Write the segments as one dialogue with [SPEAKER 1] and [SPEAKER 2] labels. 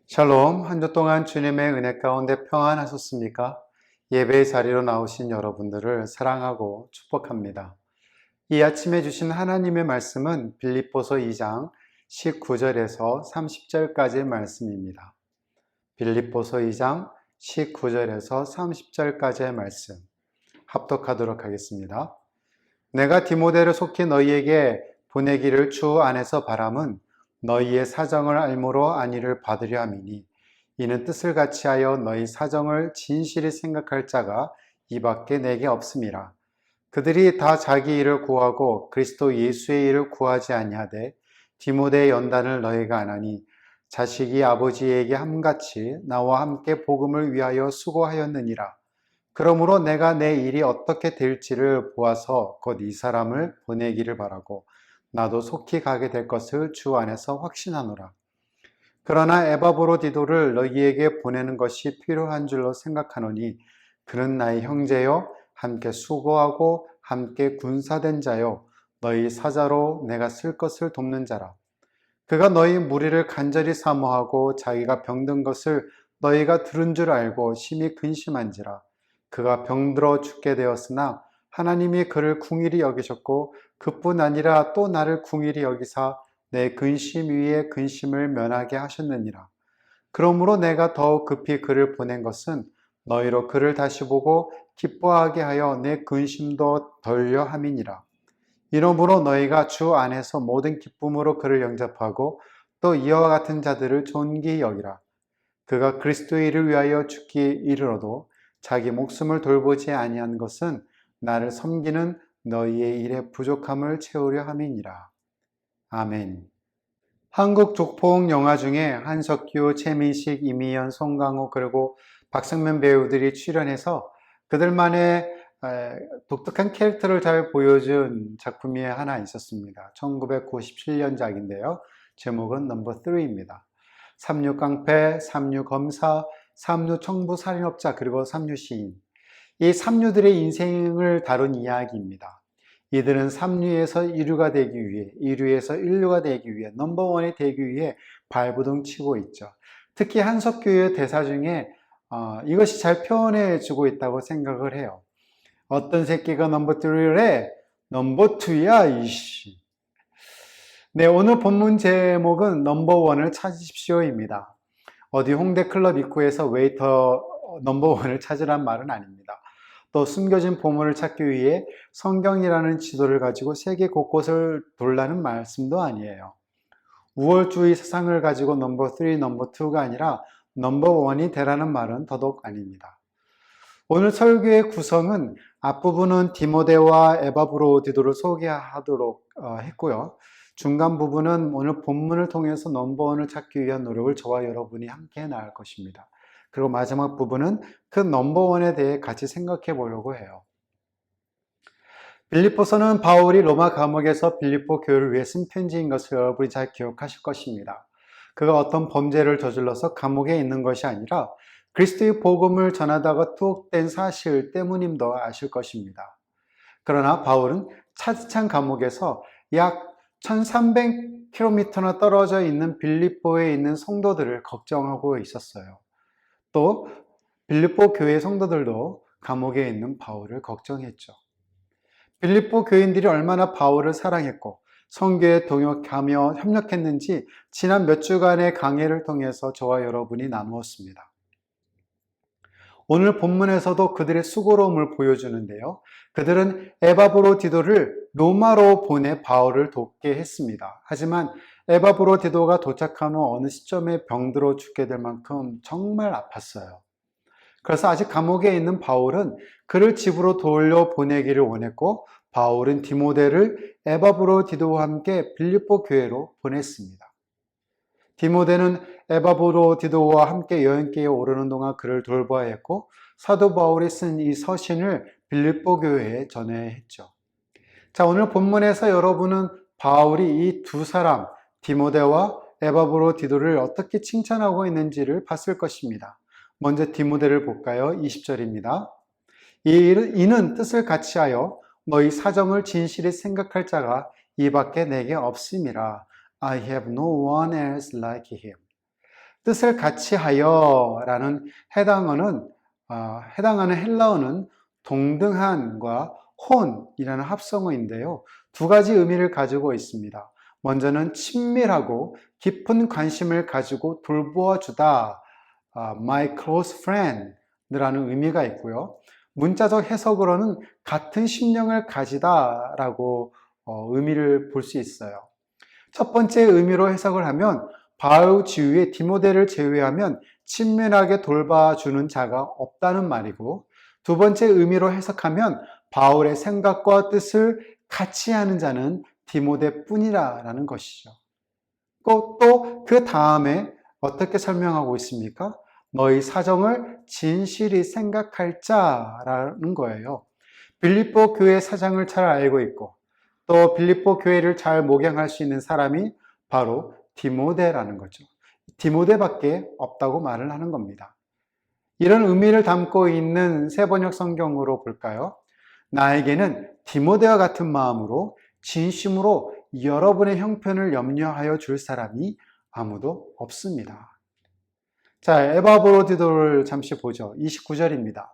[SPEAKER 1] 샬롬, 한 주 동안 주님의 은혜 가운데 평안하셨습니까? 예배의 자리로 나오신 여러분들을 사랑하고 축복합니다. 이 아침에 주신 하나님의 말씀은 빌립보서 2장 19절에서 30절까지의 말씀입니다. 빌립보서 2장 19절에서 30절까지의 말씀 합독하도록 하겠습니다. 내가 디모데를 속히 너희에게 보내기를 주 안에서 바람은 너희의 사정을 알므로 안위를 받으려 함이니 이는 뜻을 같이하여 너희 사정을 진실히 생각할 자가 이밖에 내게 없음이라. 그들이 다 자기 일을 구하고 그리스도 예수의 일을 구하지 아니하되 디모데의 연단을 너희가 아나니 자식이 아버지에게 함같이 나와 함께 복음을 위하여 수고하였느니라. 그러므로 내가 내 일이 어떻게 될지를 보아서 곧 이 사람을 보내기를 바라고 나도 속히 가게 될 것을 주 안에서 확신하노라. 그러나 에바브로디도를 너희에게 보내는 것이 필요한 줄로 생각하노니 그는 나의 형제요 함께 수고하고 함께 군사된 자요 너희 사자로 내가 쓸 것을 돕는 자라. 그가 너희 무리를 간절히 사모하고 자기가 병든 것을 너희가 들은 줄 알고 심히 근심한지라. 그가 병들어 죽게 되었으나 하나님이 그를 궁일히 여기셨고 그뿐 아니라 또 나를 궁일히 여기사 내 근심 위에 근심을 면하게 하셨느니라. 그러므로 내가 더욱 급히 그를 보낸 것은 너희로 그를 다시 보고 기뻐하게 하여 내 근심도 덜려 함이니라. 이러므로 너희가 주 안에서 모든 기쁨으로 그를 영접하고 또 이와 같은 자들을 존귀히 여기라. 그가 그리스도의 일을 위하여 죽기 이르러도 자기 목숨을 돌보지 아니한 것은 나를 섬기는 너희의 일의 부족함을 채우려 함이니라. 아멘. 한국 족포 영화 중에 한석규, 최민식, 이미연, 송강호 그리고 박성면 배우들이 출연해서 그들만의 독특한 캐릭터를 잘 보여준 작품이 하나 있었습니다. 1997년작인데요. 제목은 넘버 3입니다. 삼류 깡패, 삼류 검사, 삼류 청부 살인업자, 그리고 삼류 시인. 이 삼류들의 인생을 다룬 이야기입니다. 이들은 삼류에서 이류가 되기 위해, 이류에서 인류가 되기 위해, 넘버원이 되기 위해 발버둥 치고 있죠. 특히 한석규의 대사 중에 이것이 잘 표현해 주고 있다고 생각을 해요. 어떤 새끼가 넘버 3를 해? 넘버 2야, 이씨. 네, 오늘 본문 제목은 넘버원을 찾으십시오입니다. 어디 홍대 클럽 입구에서 웨이터 넘버원을 찾으란 말은 아닙니다. 또 숨겨진 보물을 찾기 위해 성경이라는 지도를 가지고 세계 곳곳을 돌라는 말씀도 아니에요. 우월주의 세상을 가지고 넘버 3, 넘버 2가 아니라 넘버 1이 되라는 말은 더더욱 아닙니다. 오늘 설교의 구성은 앞부분은 디모데와 에바브로디도를 소개하도록 했고요. 중간 부분은 오늘 본문을 통해서 넘버원을 찾기 위한 노력을 저와 여러분이 함께 해 나갈 것입니다. 그리고 마지막 부분은 그 넘버원에 대해 같이 생각해 보려고 해요. 빌립보서는 바울이 로마 감옥에서 빌립보 교회를 위해 쓴 편지인 것을 여러분이 잘 기억하실 것입니다. 그가 어떤 범죄를 저질러서 감옥에 있는 것이 아니라 그리스도의 복음을 전하다가 투옥된 사실 때문임도 아실 것입니다. 그러나 바울은 차디찬 감옥에서 약 1300km나 떨어져 있는 빌립보에 있는 성도들을 걱정하고 있었어요. 또 빌립보 교회 성도들도 감옥에 있는 바울을 걱정했죠. 빌립보 교인들이 얼마나 바울을 사랑했고 선교에 동역하며 협력했는지 지난 몇 주간의 강해를 통해서 저와 여러분이 나누었습니다. 오늘 본문에서도 그들의 수고로움을 보여주는데요. 그들은 에바브로디도를 로마로 보내 바울을 돕게 했습니다. 하지만 에바브로디도가 도착한 후 어느 시점에 병들어 죽게 될 만큼 정말 아팠어요. 그래서 아직 감옥에 있는 바울은 그를 집으로 돌려보내기를 원했고 바울은 디모데를 에바브로디도와 함께 빌립보 교회로 보냈습니다. 디모데는 에바브로디도와 함께 여행길에 오르는 동안 그를 돌봐야 했고 사도 바울이 쓴 이 서신을 빌립보 교회에 전해했죠. 자, 오늘 본문에서 여러분은 바울이 이 두 사람 디모데와 에바브로디도를 어떻게 칭찬하고 있는지를 봤을 것입니다. 먼저 디모데를 볼까요? 20절입니다. 이는 뜻을 같이하여 너희 사정을 진실히 생각할 자가 이밖에 내게 없음이라. I have no one else like him. 뜻을 같이 하여라는 해당하는 헬라어는 동등한과 혼이라는 합성어인데요. 두 가지 의미를 가지고 있습니다. 먼저는 친밀하고 깊은 관심을 가지고 돌보아 주다, my close friend 라는 의미가 있고요. 문자적 해석으로는 같은 심령을 가지다라고 의미를 볼 수 있어요. 첫 번째 의미로 해석을 하면 바울 지휘의 디모데를 제외하면 친밀하게 돌봐주는 자가 없다는 말이고, 두 번째 의미로 해석하면 바울의 생각과 뜻을 같이 하는 자는 디모데뿐이라는 것이죠. 또 그 다음에 어떻게 설명하고 있습니까? 너희 사정을 진실히 생각할 자라는 거예요. 빌립보 교회 사정을 잘 알고 있고 또 빌립보 교회를 잘 목양할 수 있는 사람이 바로 디모데라는 거죠. 디모데밖에 없다고 말을 하는 겁니다. 이런 의미를 담고 있는 세번역 성경으로 볼까요? 나에게는 디모데와 같은 마음으로 진심으로 여러분의 형편을 염려하여 줄 사람이 아무도 없습니다. 자, 에바브로디도를 잠시 보죠. 29절입니다.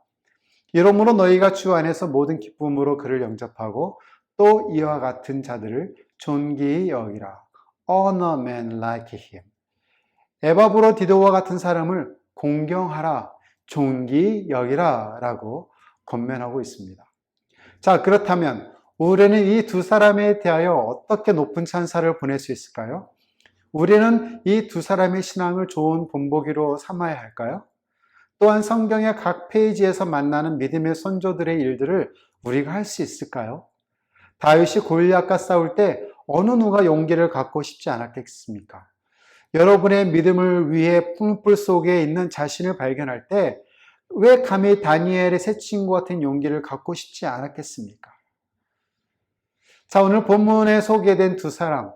[SPEAKER 1] 이러므로 너희가 주 안에서 모든 기쁨으로 그를 영접하고 또 이와 같은 자들을 존귀히 여기라. Honor men like him. 에바브로디도와 같은 사람을 공경하라, 존귀히 여기라 라고 권면하고 있습니다. 자, 그렇다면 우리는 이 두 사람에 대하여 어떻게 높은 찬사를 보낼 수 있을까요? 우리는 이 두 사람의 신앙을 좋은 본보기로 삼아야 할까요? 또한 성경의 각 페이지에서 만나는 믿음의 선조들의 일들을 우리가 할 수 있을까요? 다윗이 골리앗과 싸울 때 어느 누가 용기를 갖고 싶지 않았겠습니까? 여러분의 믿음을 위해 풀 속에 있는 자신을 발견할 때 왜 감히 다니엘의 새 친구 같은 용기를 갖고 싶지 않았겠습니까? 자, 오늘 본문에 소개된 두 사람,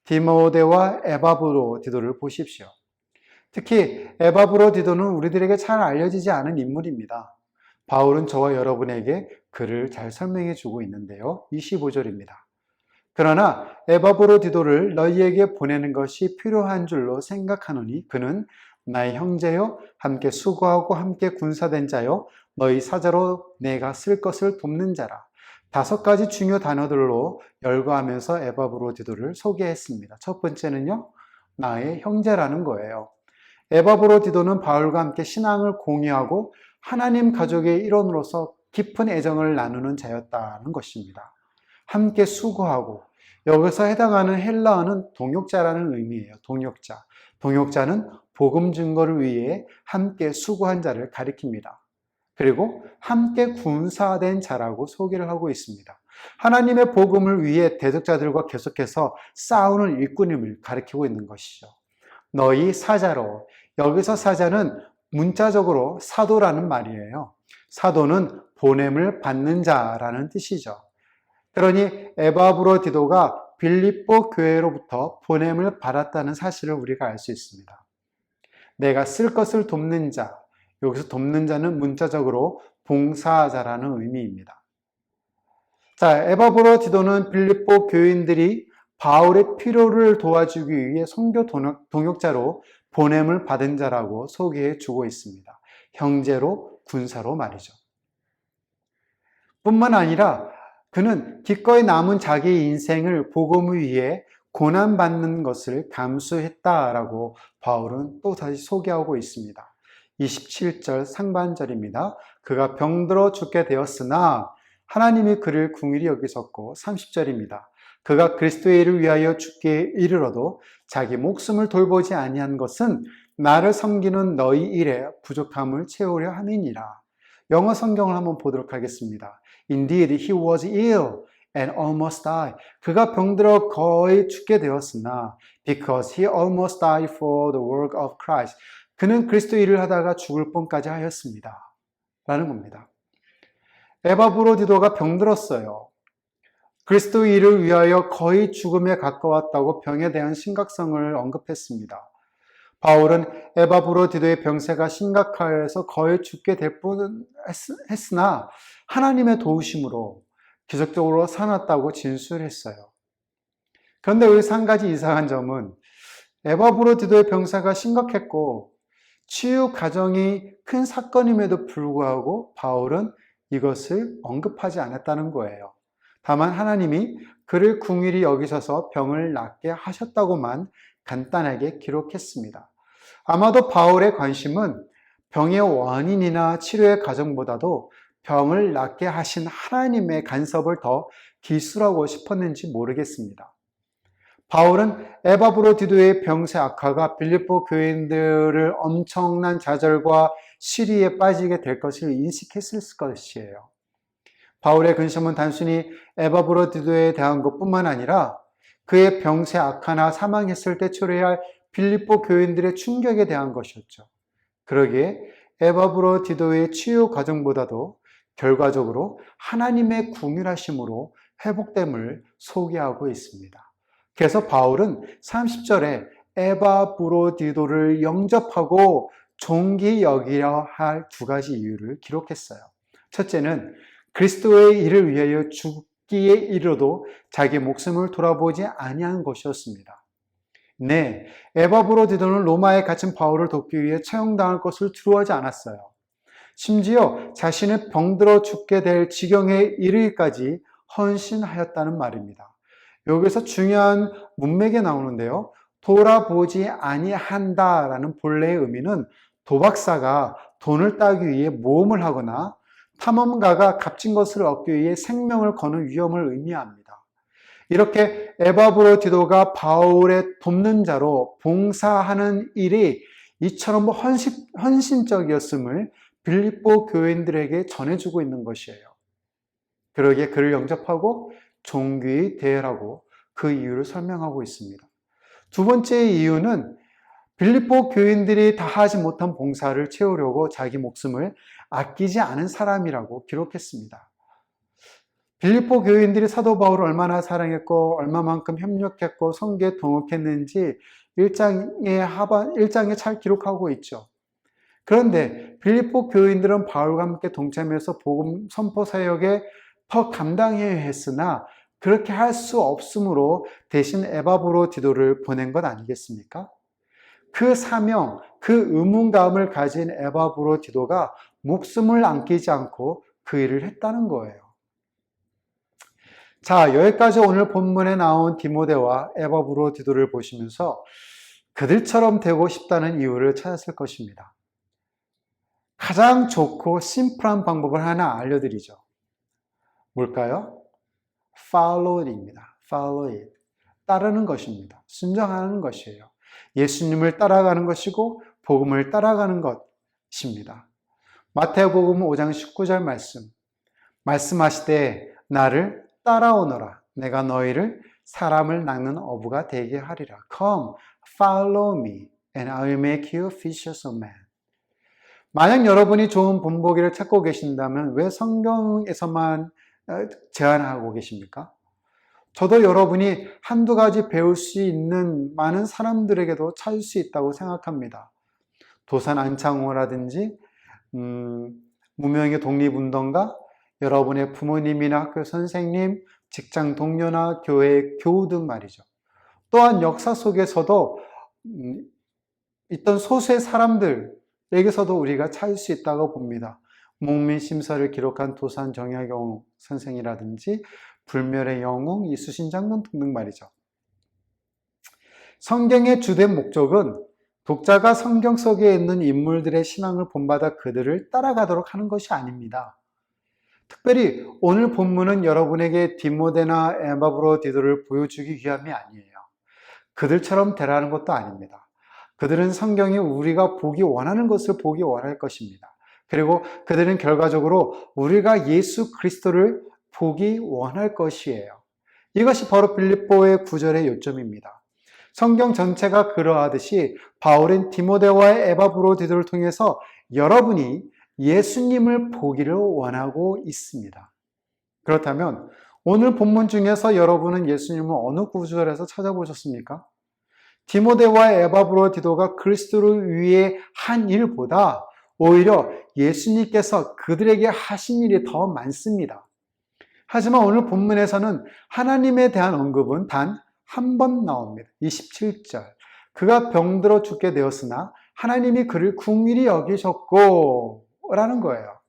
[SPEAKER 1] 디모데와 에바브로디도를 보십시오. 특히 에바브로디도는 우리들에게 잘 알려지지 않은 인물입니다. 바울은 저와 여러분에게 그를 잘 설명해 주고 있는데요. 25절입니다. 그러나 에바브로디도를 너희에게 보내는 것이 필요한 줄로 생각하노니 그는 나의 형제요 함께 수고하고 함께 군사된 자요 너희 사자로 내가 쓸 것을 돕는 자라. 5가지 중요 단어들로 열거하면서 에바브로디도를 소개했습니다. 첫 번째는요, 나의 형제라는 거예요. 에바브로디도는 바울과 함께 신앙을 공유하고 하나님 가족의 일원으로서 깊은 애정을 나누는 자였다는 것입니다. 함께 수고하고, 여기서 해당하는 헬라어는 동역자라는 의미예요. 동역자. 동역자는 복음 증거를 위해 함께 수고한 자를 가리킵니다. 그리고 함께 군사된 자라고 소개를 하고 있습니다. 하나님의 복음을 위해 대적자들과 계속해서 싸우는 일꾼임을 가리키고 있는 것이죠. 너희 사자로, 여기서 사자는 문자적으로 사도라는 말이에요. 사도는 보냄을 받는 자라는 뜻이죠. 그러니 에바브로디도가 빌립보 교회로부터 보냄을 받았다는 사실을 우리가 알 수 있습니다. 내가 쓸 것을 돕는 자, 여기서 돕는 자는 문자적으로 봉사자라는 의미입니다. 자, 에바브로디도는 빌립보 교인들이 바울의 필요를 도와주기 위해 선교 동역자로 보냄을 받은 자라고 소개해 주고 있습니다. 형제로, 군사로 말이죠. 뿐만 아니라 그는 기꺼이 남은 자기 인생을 복음을 위해 고난받는 것을 감수했다라고 바울은 또 다시 소개하고 있습니다. 27절 상반절입니다. 그가 병들어 죽게 되었으나 하나님이 그를 긍휼히 여기셨고, 30절입니다. 그가 그리스도의 일을 위하여 죽기에 이르러도 자기 목숨을 돌보지 아니한 것은 나를 섬기는 너희 일에 부족함을 채우려 함이니라. 영어 성경을 한번 보도록 하겠습니다. Indeed, he was ill and almost died. 그가 병들어 거의 죽게 되었으나 because he almost died for the work of Christ. 그는 그리스도 일을 하다가 죽을 뻔까지 하였습니다. 라는 겁니다. 에바브로디도가 병들었어요. 그리스도 일을 위하여 거의 죽음에 가까웠다고 병에 대한 심각성을 언급했습니다. 바울은 에바브로디도의 병세가 심각하여서 거의 죽게 될 뻔했으나 하나님의 도우심으로 기적적으로 살았다고 진술했어요. 그런데 여기서 한 가지 이상한 점은 에바브로디도의 병사가 심각했고 치유 과정이 큰 사건임에도 불구하고 바울은 이것을 언급하지 않았다는 거예요. 다만 하나님이 그를 긍휼히 여기셔서 병을 낫게 하셨다고만 간단하게 기록했습니다. 아마도 바울의 관심은 병의 원인이나 치료의 과정보다도 병을 낫게 하신 하나님의 간섭을 더 기술하고 싶었는지 모르겠습니다. 바울은 에바브로디도의 병세 악화가 빌립보 교인들을 엄청난 좌절과 시리에 빠지게 될 것을 인식했을 것이에요. 바울의 근심은 단순히 에바브로디도에 대한 것뿐만 아니라 그의 병세 악화나 사망했을 때 처리해야 할 빌립보 교인들의 충격에 대한 것이었죠. 그러기에 에바브로디도의 치유 과정보다도 결과적으로 하나님의 긍휼하심으로 회복됨을 소개하고 있습니다. 그래서 바울은 30절에 에바브로디도를 영접하고 존귀 여기려 할 두 가지 이유를 기록했어요. 첫째는 그리스도의 일을 위하여 죽기에 이르러도 자기 목숨을 돌아보지 아니한 것이었습니다. 네, 에바브로디도는 로마에 갇힌 바울을 돕기 위해 처형당할 것을 두려워하지 않았어요. 심지어 자신의 병들어 죽게 될 지경에 이르기까지 헌신하였다는 말입니다. 여기서 중요한 문맥에 나오는데요. 돌아보지 아니한다라는 본래의 의미는 도박사가 돈을 따기 위해 모험을 하거나 탐험가가 값진 것을 얻기 위해 생명을 거는 위험을 의미합니다. 이렇게 에바브로디도가 바울의 돕는 자로 봉사하는 일이 이처럼 헌신적이었음을 빌립보 교인들에게 전해주고 있는 것이에요. 그러기에 그를 영접하고 존귀히 대하라고 그 이유를 설명하고 있습니다. 두 번째 이유는 빌립보 교인들이 다 하지 못한 봉사를 채우려고 자기 목숨을 아끼지 않은 사람이라고 기록했습니다. 빌립보 교인들이 사도 바울을 얼마나 사랑했고 얼마만큼 협력했고 성계에 동역했는지 1장에 잘 기록하고 있죠. 그런데 빌립보 교인들은 바울과 함께 동참해서 복음 선포 사역에 더 감당해야 했으나 그렇게 할 수 없으므로 대신 에바브로디도를 보낸 것 아니겠습니까? 그 사명, 그 의문감을 가진 에바브로디도가 목숨을 안기지 않고 그 일을 했다는 거예요. 자, 여기까지 오늘 본문에 나온 디모데와 에바브로디도를 보시면서 그들처럼 되고 싶다는 이유를 찾았을 것입니다. 가장 좋고 심플한 방법을 하나 알려드리죠. 뭘까요? Follow it입니다. Follow it. 따르는 것입니다. 순종하는 것이에요. 예수님을 따라가는 것이고 복음을 따라가는 것입니다. 마태복음 5장 19절 말씀하시되 나를 따라오너라. 내가 너희를 사람을 낚는 어부가 되게 하리라. Come, follow me, and I will make you fishers of men. 만약 여러분이 좋은 본보기를 찾고 계신다면 왜 성경에서만 제안하고 계십니까? 저도 여러분이 한두 가지 배울 수 있는 많은 사람들에게도 찾을 수 있다고 생각합니다. 도산 안창호라든지 무명의 독립운동가, 여러분의 부모님이나 학교 선생님, 직장 동료나 교회 교우 등 말이죠. 또한 역사 속에서도 있던 소수의 사람들에게서도 우리가 찾을 수 있다고 봅니다. 목민심서를 기록한 도산 정약용 선생이라든지 불멸의 영웅 이수신 장군 등등 말이죠. 성경의 주된 목적은 독자가 성경 속에 있는 인물들의 신앙을 본받아 그들을 따라가도록 하는 것이 아닙니다. 특별히 오늘 본문은 여러분에게 디모데나 에바브로디도를 보여주기 위함이 아니에요. 그들처럼 되라는 것도 아닙니다. 그들은 성경이 우리가 보기 원하는 것을 보기 원할 것입니다. 그리고 그들은 결과적으로 우리가 예수 그리스도를 보기 원할 것이에요. 이것이 바로 빌립보의 9절의 요점입니다. 성경 전체가 그러하듯이 바울은 디모데와 에바브로디도를 통해서 여러분이 예수님을 보기를 원하고 있습니다. 그렇다면 오늘 본문 중에서 여러분은 예수님을 어느 구절에서 찾아보셨습니까? 디모데와 에바브로디도가 그리스도를 위해 한 일보다 오히려 예수님께서 그들에게 하신 일이 더 많습니다. 하지만 오늘 본문에서는 하나님에 대한 언급은 단 한 번 나옵니다. 27절. 그가 병들어 죽게 되었으나 하나님이 그를 긍휼히 여기셨고 라는 거예요.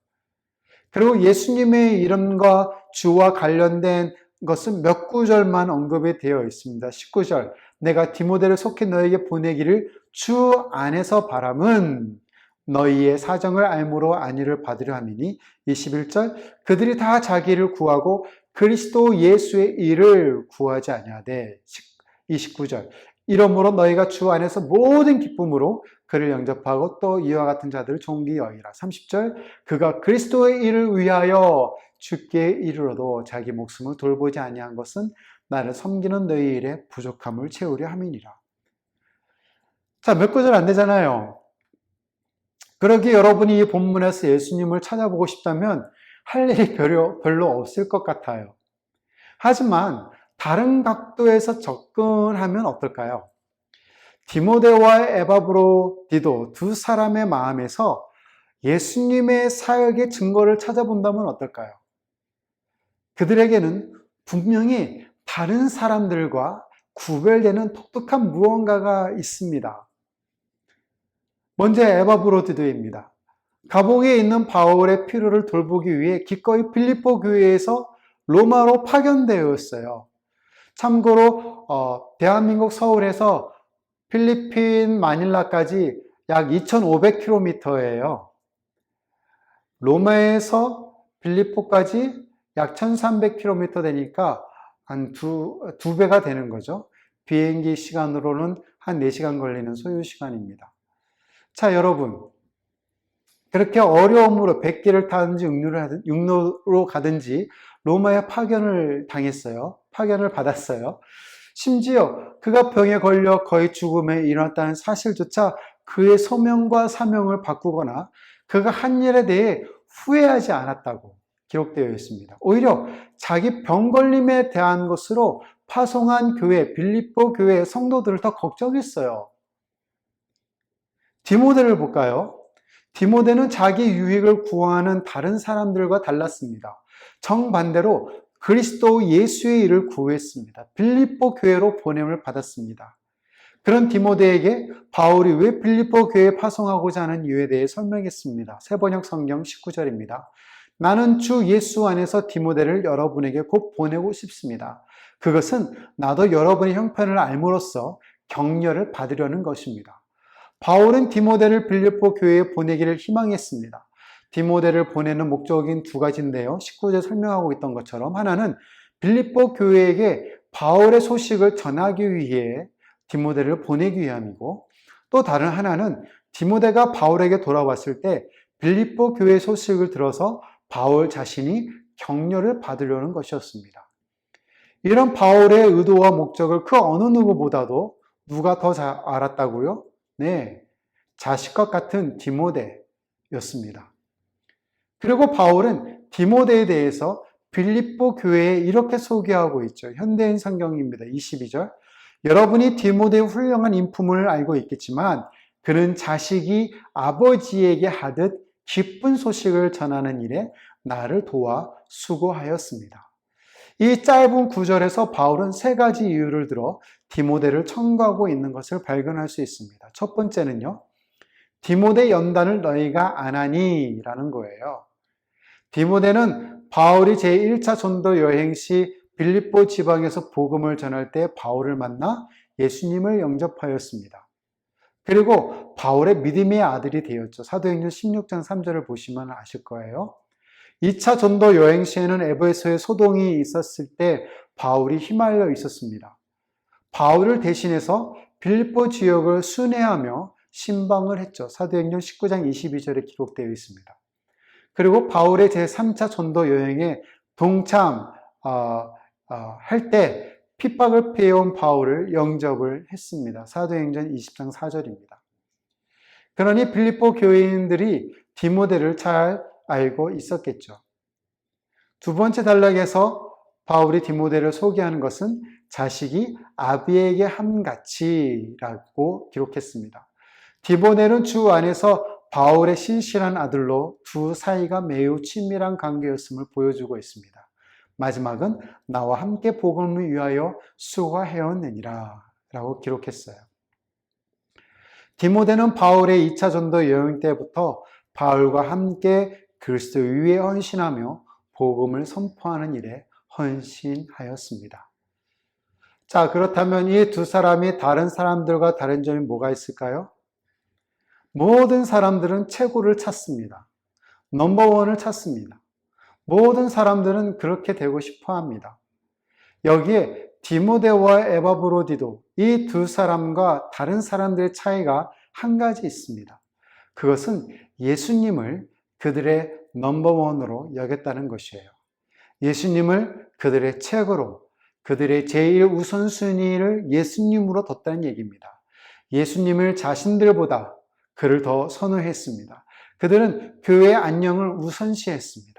[SPEAKER 1] 그리고 예수님의 이름과 주와 관련된 것은 몇 구절만 언급이 되어 있습니다. 19절, 내가 디모데를 속히 너에게 보내기를 주 안에서 바람은 너희의 사정을 알므로 안위를 받으려 함이니. 21절, 그들이 다 자기를 구하고 그리스도 예수의 일을 구하지 아니하되. 29절, 이러므로 너희가 주 안에서 모든 기쁨으로 그를 영접하고 또 이와 같은 자들을 존귀 여기라. 30절, 그가 그리스도의 일을 위하여 죽게 이르러도 자기 목숨을 돌보지 아니한 것은 나를 섬기는 너희 일에 부족함을 채우려 함이니라. 자, 몇 구절 안 되잖아요. 그러기에 여러분이 이 본문에서 예수님을 찾아보고 싶다면 할 일이 별로 없을 것 같아요. 하지만 다른 각도에서 접근하면 어떨까요? 디모데와 에바브로디도 두 사람의 마음에서 예수님의 사역의 증거를 찾아본다면 어떨까요? 그들에게는 분명히 다른 사람들과 구별되는 독특한 무언가가 있습니다. 먼저 에바브로디도입니다. 감옥에 있는 바울의 필요를 돌보기 위해 기꺼이 빌립보 교회에서 로마로 파견되었어요. 참고로 대한민국 서울에서 필리핀 마닐라까지 약 2,500km예요. 로마에서 빌립보까지 약 1,300km 되니까 한 두 배가 되는 거죠. 비행기 시간으로는 한 4시간 걸리는 소요 시간입니다. 자, 여러분. 그렇게 어려움으로 백기를 타든지 육로로 가든지 로마에 파견을 당했어요. 파견을 받았어요. 심지어 그가 병에 걸려 거의 죽음에 이르렀다는 사실조차 그의 소명과 사명을 바꾸거나 그가 한 일에 대해 후회하지 않았다고 기록되어 있습니다. 오히려 자기 병 걸림에 대한 것으로 파송한 교회, 빌립보 교회의 성도들을 더 걱정했어요. 디모데를 볼까요? 디모데는 자기 유익을 구하는 다른 사람들과 달랐습니다. 정반대로 그리스도 예수의 일을 구했습니다. 빌립보 교회로 보냄을 받았습니다. 그런 디모데에게 바울이 왜 빌립보 교회에 파송하고자 하는 이유에 대해 설명했습니다. 새번역 성경 19절입니다. 나는 주 예수 안에서 디모데를 여러분에게 곧 보내고 싶습니다. 그것은 나도 여러분의 형편을 알므로써 격려를 받으려는 것입니다. 바울은 디모데를 빌립보 교회에 보내기를 희망했습니다. 디모데를 보내는 목적인 두 가지인데요. 19절 설명하고 있던 것처럼 하나는 빌립보 교회에게 바울의 소식을 전하기 위해 디모데를 보내기 위함이고, 또 다른 하나는 디모데가 바울에게 돌아왔을 때 빌립보 교회 소식을 들어서 바울 자신이 격려를 받으려는 것이었습니다. 이런 바울의 의도와 목적을 그 어느 누구보다도 누가 더 잘 알았다고요? 네, 자식과 같은 디모데였습니다. 그리고 바울은 디모데에 대해서 빌립보 교회에 이렇게 소개하고 있죠. 현대인 성경입니다. 22절. 여러분이 디모데의 훌륭한 인품을 알고 있겠지만 그는 자식이 아버지에게 하듯 기쁜 소식을 전하는 일에 나를 도와 수고하였습니다. 이 짧은 구절에서 바울은 세 가지 이유를 들어 디모데를 청구하고 있는 것을 발견할 수 있습니다. 첫 번째는요, 디모데 연단을 너희가 안 하니? 라는 거예요. 디모데는 바울이 제1차 전도 여행 시 빌립보 지방에서 복음을 전할 때 바울을 만나 예수님을 영접하였습니다. 그리고 바울의 믿음의 아들이 되었죠. 사도행전 16장 3절을 보시면 아실 거예요. 2차 전도 여행 시에는 에베소에 소동이 있었을 때 바울이 휘말려 있었습니다. 바울을 대신해서 빌립보 지역을 순회하며 신방을 했죠. 사도행전 19장 22절에 기록되어 있습니다. 그리고 바울의 제3차 전도 여행에 동참할 때 핍박을 피해온 바울을 영접을 했습니다. 사도행전 20장 4절입니다. 그러니 빌립보 교인들이 디모데를 잘 알고 있었겠죠. 두 번째 단락에서 바울이 디모데를 소개하는 것은 자식이 아비에게 함같이라고 기록했습니다. 디모데는 주 안에서 바울의 신실한 아들로 두 사이가 매우 친밀한 관계였음을 보여주고 있습니다. 마지막은 나와 함께 복음을 위하여 수고하였느니라 라고 기록했어요. 디모데는 바울의 2차 전도 여행 때부터 바울과 함께 그리스도 위에 헌신하며 복음을 선포하는 일에 헌신하였습니다. 자, 그렇다면 이 두 사람이 다른 사람들과 다른 점이 뭐가 있을까요? 모든 사람들은 최고를 찾습니다. 넘버원을 찾습니다. 모든 사람들은 그렇게 되고 싶어 합니다. 여기에 디모데와 에바브로디도 이 두 사람과 다른 사람들의 차이가 한 가지 있습니다. 그것은 예수님을 그들의 넘버원으로 여겼다는 것이에요. 예수님을 그들의 최고로, 그들의 제일 우선순위를 예수님으로 뒀다는 얘기입니다. 예수님을 자신들보다 그를 더 선호했습니다. 그들은 교회의 안녕을 우선시했습니다.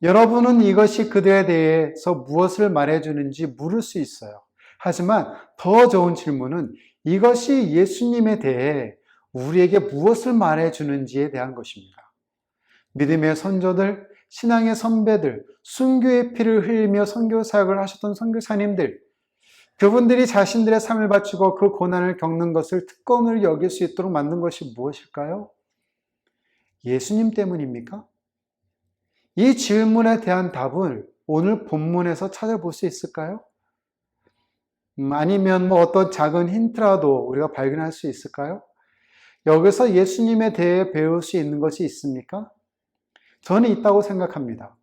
[SPEAKER 1] 여러분은 이것이 그들에 대해서 무엇을 말해주는지 물을 수 있어요. 하지만 더 좋은 질문은 이것이 예수님에 대해 우리에게 무엇을 말해주는지에 대한 것입니다. 믿음의 선조들, 신앙의 선배들, 순교의 피를 흘리며 선교 사역을 하셨던 선교사님들, 그분들이 자신들의 삶을 바치고 그 고난을 겪는 것을 특권을 여길 수 있도록 만든 것이 무엇일까요? 예수님 때문입니까? 이 질문에 대한 답을 오늘 본문에서 찾아볼 수 있을까요? 아니면 어떤 작은 힌트라도 우리가 발견할 수 있을까요? 여기서 예수님에 대해 배울 수 있는 것이 있습니까? 저는 있다고 생각합니다.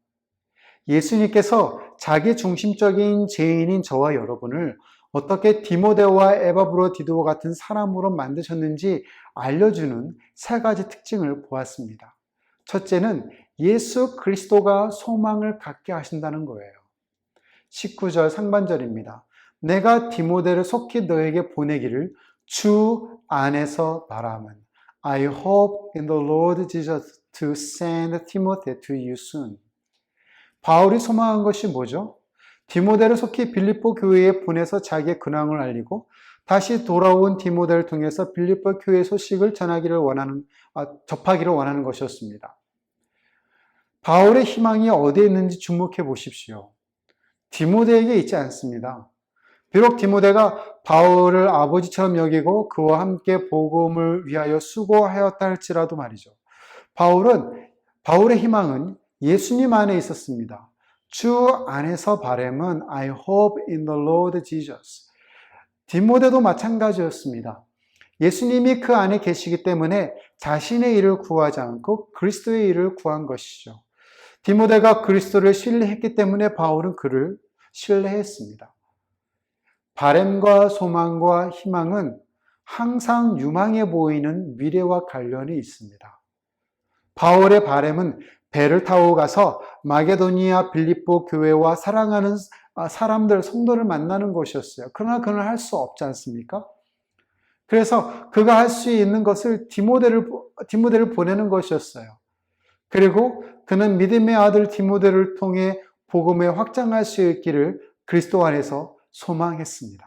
[SPEAKER 1] 예수님께서 자기 중심적인 죄인인 저와 여러분을 어떻게 디모데와 에바브로디도와 같은 사람으로 만드셨는지 알려주는 세 가지 특징을 보았습니다. 첫째는 예수 그리스도가 소망을 갖게 하신다는 거예요. 19절 상반절입니다. 내가 디모데를 속히 너에게 보내기를 주 안에서 바라면 I hope in the Lord Jesus to send Timothy to you soon. 바울이 소망한 것이 뭐죠? 디모데를 속히 빌립보 교회에 보내서 자기의 근황을 알리고 다시 돌아온 디모데를 통해서 빌립보 교회 소식을 접하기를 원하는 것이었습니다. 바울의 희망이 어디에 있는지 주목해 보십시오. 디모데에게 있지 않습니다. 비록 디모데가 바울을 아버지처럼 여기고 그와 함께 복음을 위하여 수고하였다 할지라도 말이죠. 바울의 희망은 예수님 안에 있었습니다. 주 안에서 바람은 I hope in the Lord Jesus. 디모데도 마찬가지였습니다. 예수님이 그 안에 계시기 때문에 자신의 일을 구하지 않고 그리스도의 일을 구한 것이죠. 디모데가 그리스도를 신뢰했기 때문에 바울은 그를 신뢰했습니다. 바람과 소망과 희망은 항상 유망해 보이는 미래와 관련이 있습니다. 바울의 바람은 배를 타고 가서 마게도니아 빌립보 교회와 사랑하는 사람들, 성도를 만나는 것이었어요. 그러나 그는 할 수 없지 않습니까? 그래서 그가 할 수 있는 것을 디모데를 보내는 것이었어요. 그리고 그는 믿음의 아들 디모데를 통해 복음에 확장할 수 있기를 그리스도 안에서 소망했습니다.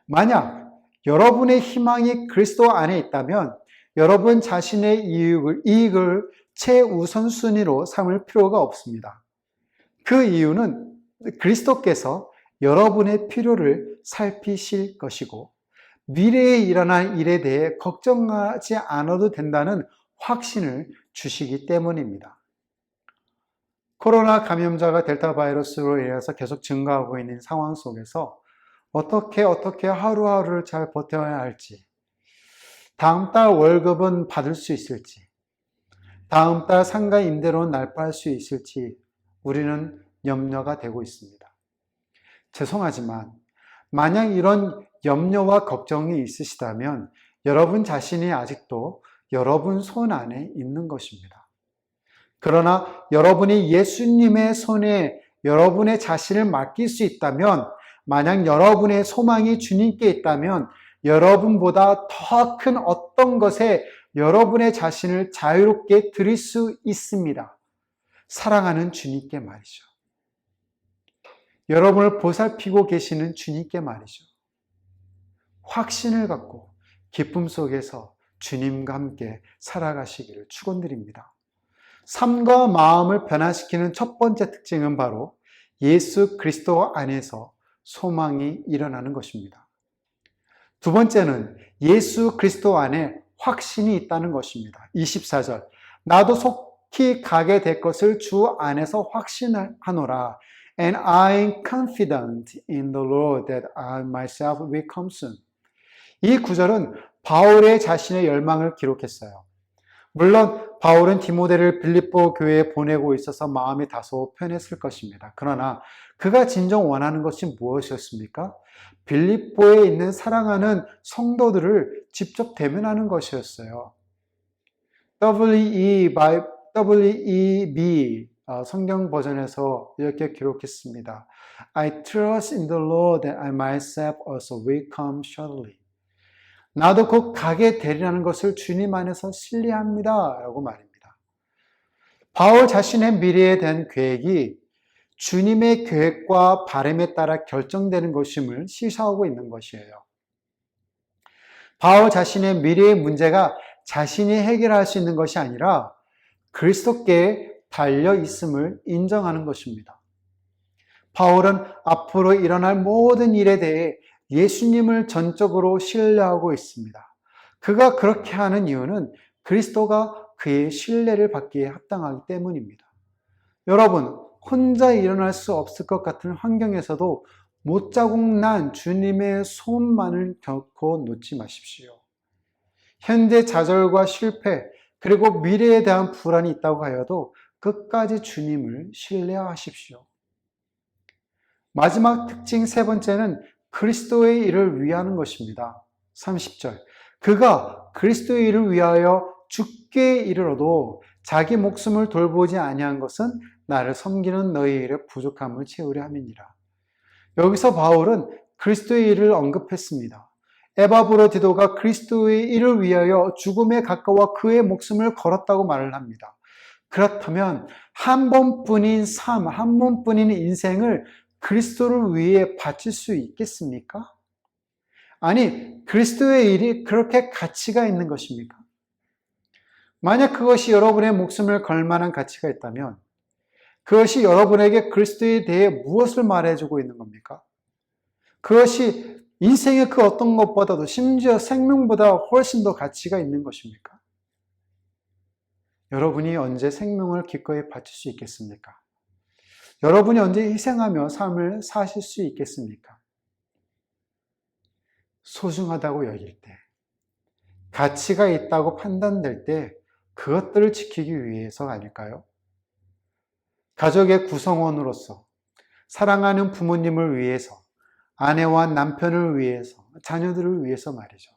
[SPEAKER 1] 만약 여러분의 희망이 그리스도 안에 있다면 여러분 자신의 이익을 최우선순위로 삼을 필요가 없습니다. 그 이유는 그리스도께서 여러분의 필요를 살피실 것이고 미래에 일어날 일에 대해 걱정하지 않아도 된다는 확신을 주시기 때문입니다. 코로나 감염자가 델타 바이러스로 인해서 계속 증가하고 있는 상황 속에서 어떻게 하루하루를 잘 버텨야 할지, 다음 달 월급은 받을 수 있을지, 다음 달 상가 임대료는 날파할 수 있을지 우리는 염려가 되고 있습니다. 죄송하지만 만약 이런 염려와 걱정이 있으시다면 여러분 자신이 아직도 여러분 손 안에 있는 것입니다. 그러나 여러분이 예수님의 손에 여러분의 자신을 맡길 수 있다면, 만약 여러분의 소망이 주님께 있다면 여러분보다 더 큰 어떤 것에 여러분의 자신을 자유롭게 드릴 수 있습니다. 사랑하는 주님께 말이죠. 여러분을 보살피고 계시는 주님께 말이죠. 확신을 갖고 기쁨 속에서 주님과 함께 살아가시기를 축원드립니다. 삶과 마음을 변화시키는 첫 번째 특징은 바로 예수 그리스도 안에서 소망이 일어나는 것입니다. 두 번째는 예수 그리스도 안에 확신이 있다는 것입니다. 24절. 나도 속히 가게 될 것을 주 안에서 확신하노라. And I am confident in the Lord that I myself will come soon. 이 구절은 바울의 자신의 열망을 기록했어요. 물론 바울은 디모데를 빌립보 교회에 보내고 있어서 마음이 다소 편했을 것입니다. 그러나 그가 진정 원하는 것이 무엇이었습니까? 빌립보에 있는 사랑하는 성도들을 직접 대면하는 것이었어요. WEB 성경 버전에서 이렇게 기록했습니다. I trust in the Lord that I myself also will come shortly. 나도 곧 가게 되리라는 것을 주님 안에서 신뢰합니다. 라고 말입니다. 바울 자신의 미래에 대한 계획이 주님의 계획과 바람에 따라 결정되는 것임을 시사하고 있는 것이에요. 바울 자신의 미래의 문제가 자신이 해결할 수 있는 것이 아니라 그리스도께 달려 있음을 인정하는 것입니다. 바울은 앞으로 일어날 모든 일에 대해 예수님을 전적으로 신뢰하고 있습니다. 그가 그렇게 하는 이유는 그리스도가 그의 신뢰를 받기에 합당하기 때문입니다. 여러분, 혼자 일어날 수 없을 것 같은 환경에서도 못자국 난 주님의 손만을 결코 놓지 마십시오. 현재 좌절과 실패, 그리고 미래에 대한 불안이 있다고 하여도 끝까지 주님을 신뢰하십시오. 마지막 특징 세 번째는 그리스도의 일을 위하는 것입니다. 30절. 그가 그리스도의 일을 위하여 죽게 이르러도 자기 목숨을 돌보지 아니한 것은 나를 섬기는 너희 일의 부족함을 채우려 함이니라. 여기서 바울은 그리스도의 일을 언급했습니다. 에바브로디도가 그리스도의 일을 위하여 죽음에 가까워 그의 목숨을 걸었다고 말을 합니다. 그렇다면 한 번뿐인 삶, 한 번뿐인 인생을 그리스도를 위해 바칠 수 있겠습니까? 아니, 그리스도의 일이 그렇게 가치가 있는 것입니까? 만약 그것이 여러분의 목숨을 걸 만한 가치가 있다면 그것이 여러분에게 그리스도에 대해 무엇을 말해주고 있는 겁니까? 그것이 인생의 그 어떤 것보다도 심지어 생명보다 훨씬 더 가치가 있는 것입니까? 여러분이 언제 생명을 기꺼이 바칠 수 있겠습니까? 여러분이 언제 희생하며 삶을 사실 수 있겠습니까? 소중하다고 여길 때, 가치가 있다고 판단될 때 그것들을 지키기 위해서 아닐까요? 가족의 구성원으로서, 사랑하는 부모님을 위해서, 아내와 남편을 위해서, 자녀들을 위해서 말이죠.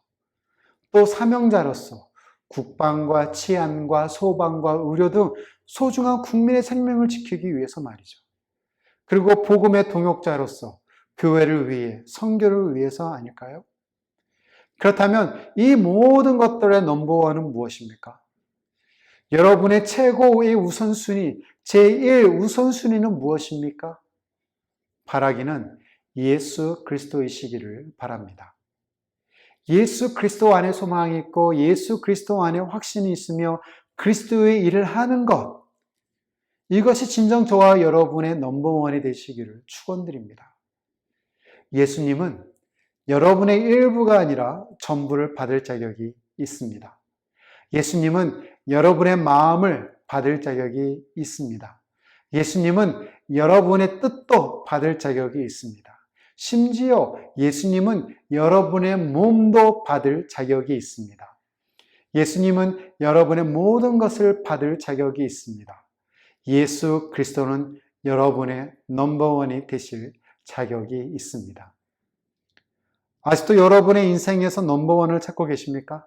[SPEAKER 1] 또 사명자로서 국방과 치안과 소방과 의료 등 소중한 국민의 생명을 지키기 위해서 말이죠. 그리고 복음의 동역자로서 교회를 위해, 선교를 위해서 아닐까요? 그렇다면 이 모든 것들의 넘버원은 무엇입니까? 여러분의 최고의 우선순위, 제1 우선순위는 무엇입니까? 바라기는 예수 그리스도이시기를 바랍니다. 예수 그리스도 안에 소망이 있고 예수 그리스도 안에 확신이 있으며 그리스도의 일을 하는 것, 이것이 진정 저와 여러분의 넘버원이 되시기를 축원드립니다. 예수님은 여러분의 일부가 아니라 전부를 받을 자격이 있습니다. 예수님은 여러분의 마음을 받을 자격이 있습니다. 예수님은 여러분의 뜻도 받을 자격이 있습니다. 심지어 예수님은 여러분의 몸도 받을 자격이 있습니다. 예수님은 여러분의 모든 것을 받을 자격이 있습니다. 예수 그리스도는 여러분의 넘버원이 되실 자격이 있습니다. 아직도 여러분의 인생에서 넘버원을 찾고 계십니까?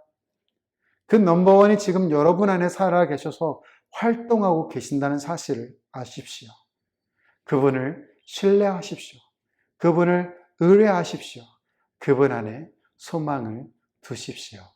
[SPEAKER 1] 그 넘버원이 지금 여러분 안에 살아 계셔서 활동하고 계신다는 사실을 아십시오. 그분을 신뢰하십시오. 그분을 의뢰하십시오. 그분 안에 소망을 두십시오.